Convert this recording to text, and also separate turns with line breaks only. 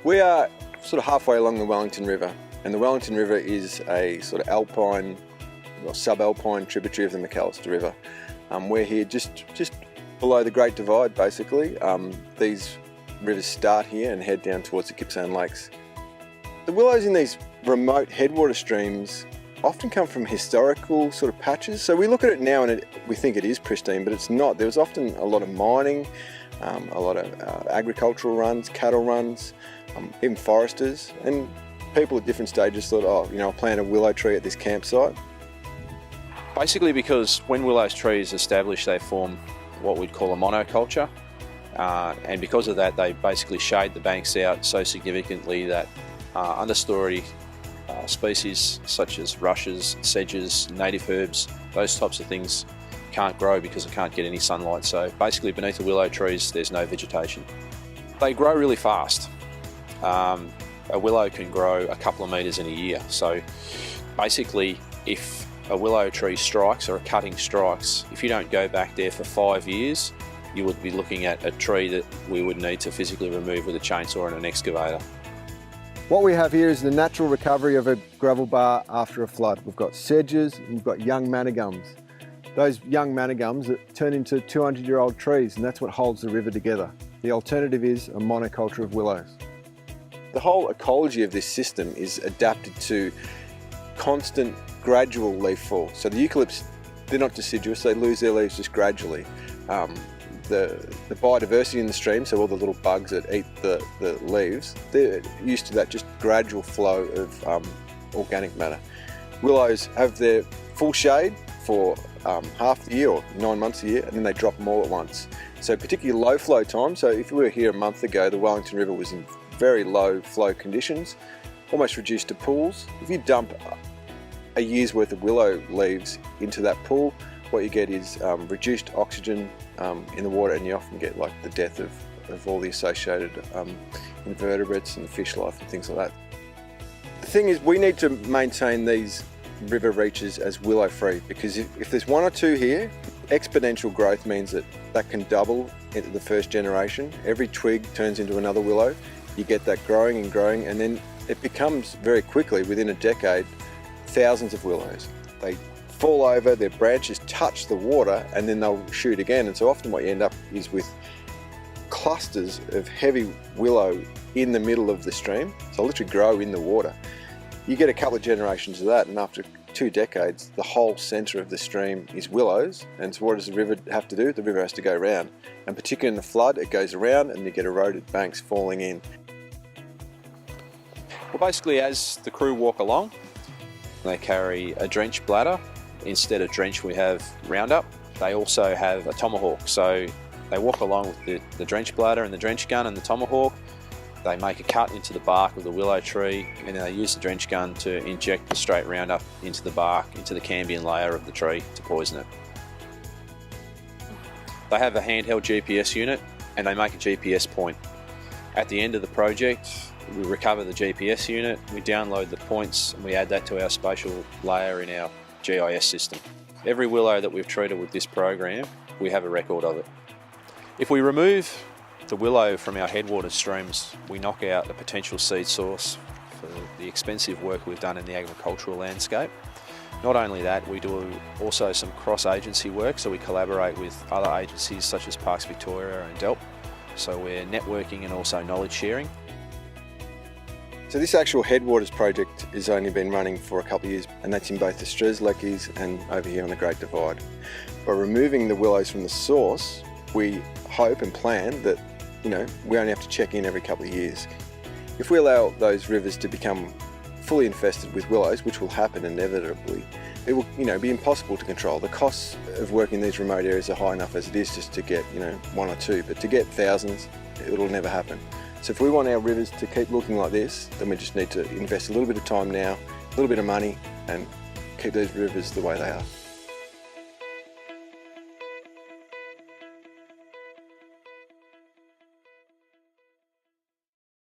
We are sort of halfway along the Wellington River, and the Wellington River is a sort of alpine or subalpine tributary of the McAllister River. We're here just below the Great Divide, basically. These rivers start here and head down towards the Gippsland lakes. The willows in these remote headwater streams often come from historical sort of patches. So we look at it now and we think it is pristine, but it's not. There was often a lot of mining, a lot of agricultural runs, cattle runs, even foresters, and people at different stages thought, oh, you know, I'll plant a willow tree at this campsite.
Basically because when willow trees establish, they form what we'd call a monoculture, and because of that they basically shade the banks out so significantly that understory species such as rushes, sedges, native herbs, those types of things can't grow because it can't get any sunlight. So basically beneath the willow trees there's no vegetation. They grow really fast. A willow can grow a couple of metres in a year. So basically if a willow tree strikes or a cutting strikes, if you don't go back there for 5 years, you would be looking at a tree that we would need to physically remove with a chainsaw and an excavator.
What we have here is the natural recovery of a gravel bar after a flood. We've got sedges and we've got young manigums. Those young manigums that turn into 200-year-old trees, and that's what holds the river together. The alternative is a monoculture of willows.
The whole ecology of this system is adapted to constant gradual leaf fall. So the eucalypts, they're not deciduous, they lose their leaves just gradually. The biodiversity in the stream, so all the little bugs that eat the leaves, they're used to that just gradual flow of organic matter. Willows have their full shade for half the year or 9 months a year, and then they drop them all at once. So particularly low flow time, so if we were here a month ago, the Wellington River was in very low flow conditions, almost reduced to pools. If you dump a year's worth of willow leaves into that pool, what you get is reduced oxygen in the water, and you often get like the death of all the associated invertebrates and fish life and things like that. The thing is, we need to maintain these river reaches as willow free, because if there's one or two here, exponential growth means that can double into the first generation. Every twig turns into another willow. You get that growing and growing, and then it becomes very quickly, within a decade, thousands of willows. They fall over, their branches touch the water, and then they'll shoot again. And so often what you end up is with clusters of heavy willow in the middle of the stream. So they'll literally grow in the water. You get a couple of generations of that, and after 2 decades, the whole centre of the stream is willows. And so what does the river have to do? The river has to go around. And particularly in the flood, it goes around and you get eroded banks falling in.
Well, basically as the crew walk along, they carry a drench bladder. Instead of drench we have Roundup. They also have a tomahawk, so they walk along with the drench bladder and the drench gun and the tomahawk. They make a cut into the bark of the willow tree, and then they use the drench gun to inject the straight Roundup into the bark, into the cambium layer of the tree to poison it. They have a handheld GPS unit and they make a GPS point. At the end of the project, we recover the GPS unit, we download the points, and we add that to our spatial layer in our GIS system. Every willow that we've treated with this program, we have a record of it. If we remove the willow from our headwater streams, we knock out the potential seed source for the expensive work we've done in the agricultural landscape. Not only that, we do also some cross-agency work, so we collaborate with other agencies such as Parks Victoria and DELP. So we're networking and also knowledge sharing.
So this actual headwaters project has only been running for a couple of years, and that's in both the Strzelecki's and over here on the Great Divide. By removing the willows from the source, we hope and plan that, you know, we only have to check in every couple of years. If we allow those rivers to become fully infested with willows, which will happen inevitably, it will, you know, be impossible to control. The costs of working in these remote areas are high enough as it is just to get, you know, 1 or 2, but to get thousands, it'll never happen. So if we want our rivers to keep looking like this, then we just need to invest a little bit of time now, a little bit of money, and keep these rivers the way they are.